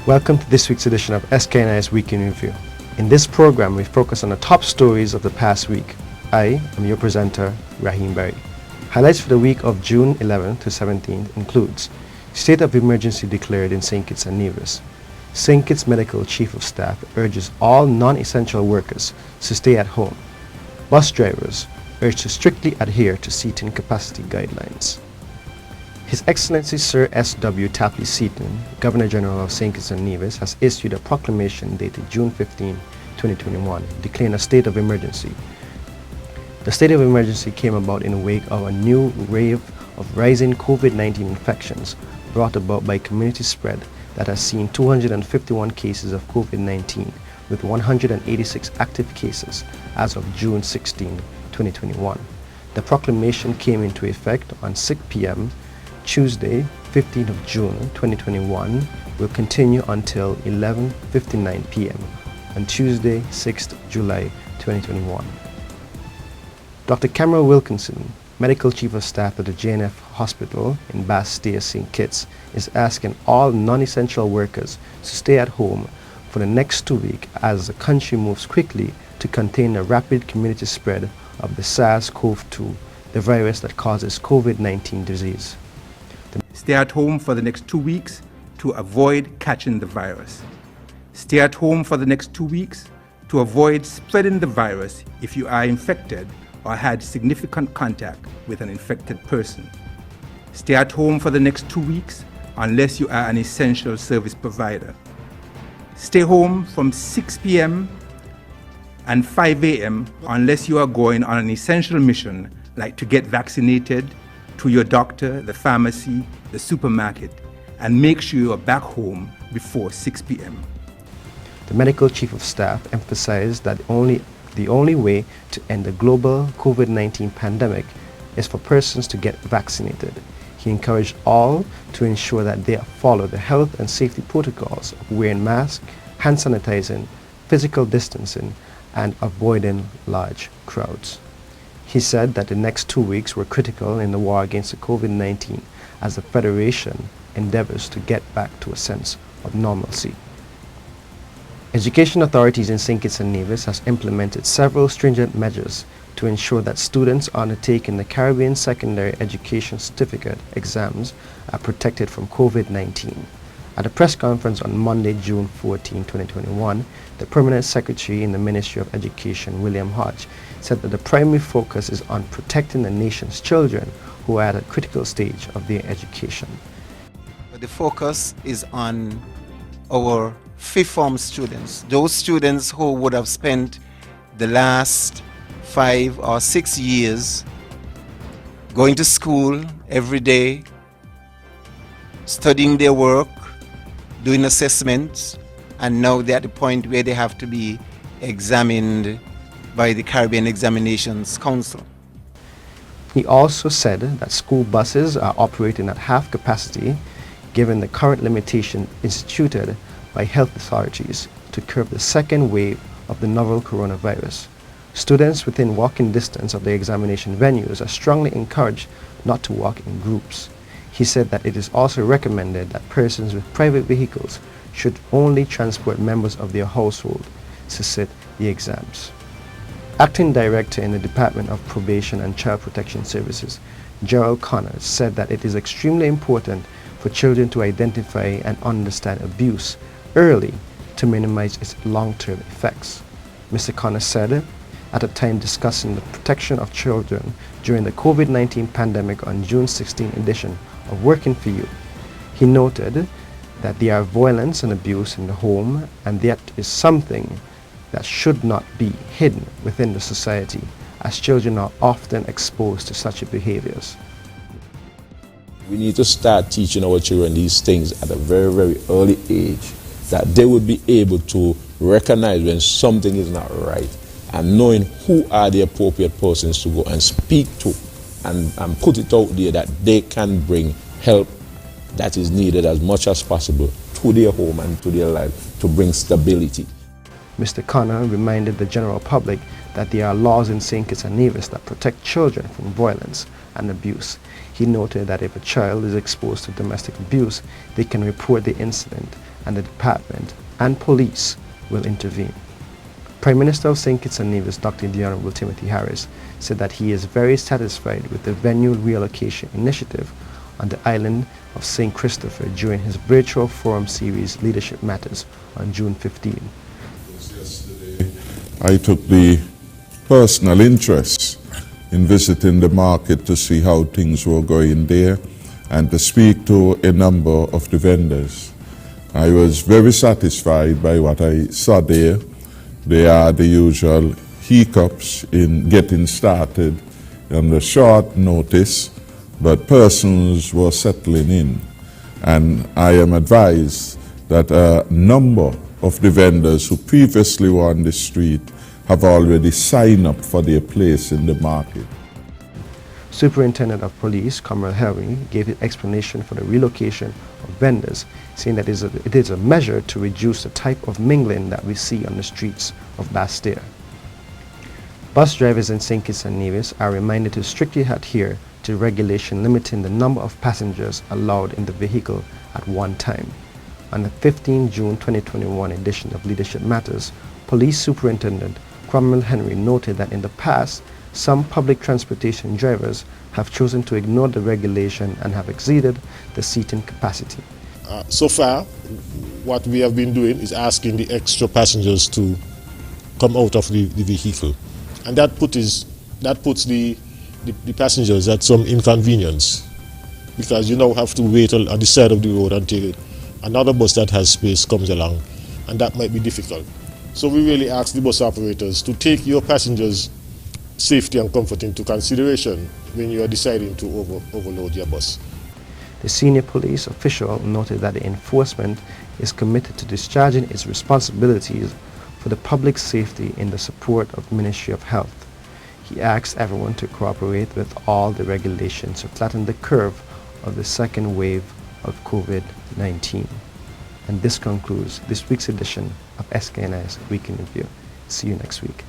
Welcome to this week's edition of SKNI's Week in Review. In this program, we focus on the top stories of the past week. I am your presenter, Raheem Berry. Highlights for the week of June 11th to 17th includes State of Emergency declared in St. Kitts and Nevis. St. Kitts Medical Chief of Staff urges all non-essential workers to stay at home. Bus drivers urged to strictly adhere to seating capacity guidelines. His Excellency Sir S.W. Tapley Seaton, Governor General of St. Kitts and Nevis, has issued a proclamation dated June 15, 2021, declaring a state of emergency. The state of emergency came about in the wake of a new wave of rising COVID-19 infections brought about by community spread that has seen 251 cases of COVID-19 with 186 active cases as of June 16, 2021. The proclamation came into effect on 6 p.m. Tuesday, 15th of June 2021, will continue until 11:59 p.m. on Tuesday, 6th July 2021. Dr. Cameron Wilkinson, Medical Chief of Staff at the JNF Hospital in Bastille, St. Kitts, is asking all non-essential workers to stay at home for the next 2 weeks as the country moves quickly to contain the rapid community spread of the SARS-CoV-2, the virus that causes COVID-19 disease. Stay at home for the next 2 weeks to avoid catching the virus. Stay at home for the next 2 weeks to avoid spreading the virus if you are infected or had significant contact with an infected person. Stay at home for the next 2 weeks unless you are an essential service provider. Stay home from 6 p.m. and 5 a.m. unless you are going on an essential mission like to get vaccinated, to your doctor, the pharmacy, the supermarket, and make sure you are back home before 6 p.m. The Medical Chief of Staff emphasized that the only way to end the global COVID-19 pandemic is for persons to get vaccinated. He encouraged all to ensure that they follow the health and safety protocols of wearing masks, hand sanitizing, physical distancing, and avoiding large crowds. He said that the next 2 weeks were critical in the war against the COVID-19 as the Federation endeavors to get back to a sense of normalcy. Education authorities in St. Kitts and Nevis has implemented several stringent measures to ensure that students undertaking the Caribbean Secondary Education Certificate exams are protected from COVID-19. At a press conference on Monday, June 14, 2021, the Permanent Secretary in the Ministry of Education, William Hodge, said that the primary focus is on protecting the nation's children who are at a critical stage of their education. The focus is on our fifth form students, those students who would have spent the last 5 or 6 years going to school every day, studying their work, doing assessments, and now they're at the point where they have to be examined by the Caribbean Examinations Council. He also said that school buses are operating at half capacity given the current limitation instituted by health authorities to curb the second wave of the novel coronavirus. Students within walking distance of the examination venues are strongly encouraged not to walk in groups. He said that it is also recommended that persons with private vehicles should only transport members of their household to sit the exams. Acting Director in the Department of Probation and Child Protection Services, Gerald Connors, said that it is extremely important for children to identify and understand abuse early to minimize its long-term effects. Mr. Connors said at a time discussing the protection of children during the COVID-19 pandemic on June 16 edition of Working for You. He noted that there are violence and abuse in the home, and that is something that should not be hidden within the society, as children are often exposed to such behaviors. We need to start teaching our children these things at a very, very early age, that they would be able to recognize when something is not right, and knowing who are the appropriate persons to go and speak to and put it out there that they can bring help that is needed as much as possible to their home and to their life to bring stability. Mr. Connor reminded the general public that there are laws in St. Kitts and Nevis that protect children from violence and abuse. He noted that if a child is exposed to domestic abuse, they can report the incident and the department and police will intervene. Prime Minister of St. Kitts and Nevis, Dr. The Honorable Timothy Harris, said that he is very satisfied with the venue reallocation initiative on the island of St. Christopher during his virtual forum series Leadership Matters on June 15. Yesterday, I took the personal interest in visiting the market to see how things were going there and to speak to a number of the vendors. I was very satisfied by what I saw there. There are the usual hiccups in getting started on the short notice, but persons were settling in. And I am advised that a number of the vendors who previously were on the street have already signed up for their place in the market. Superintendent of Police, Comrade Henry, gave his explanation for the relocation of vendors, saying that it is a measure to reduce the type of mingling that we see on the streets of Basseterre. Bus drivers in St. Kitts and Nevis are reminded to strictly adhere to regulation limiting the number of passengers allowed in the vehicle at one time. On the 15 June 2021 edition of Leadership Matters, Police Superintendent Cromwell Henry noted that in the past, some public transportation drivers have chosen to ignore the regulation and have exceeded the seating capacity. So far, what we have been doing is asking the extra passengers to come out of the vehicle. And that puts the passengers at some inconvenience, because you now have to wait on the side of the road until another bus that has space comes along, and that might be difficult. So we really ask the bus operators to take your passengers' safety and comfort into consideration when you are deciding to overload your bus. The senior police official noted that the enforcement is committed to discharging its responsibilities for the public safety in the support of the Ministry of Health. He asked everyone to cooperate with all the regulations to flatten the curve of the second wave of COVID-19. And this concludes this week's edition of SKNI's Week in Review. See you next week.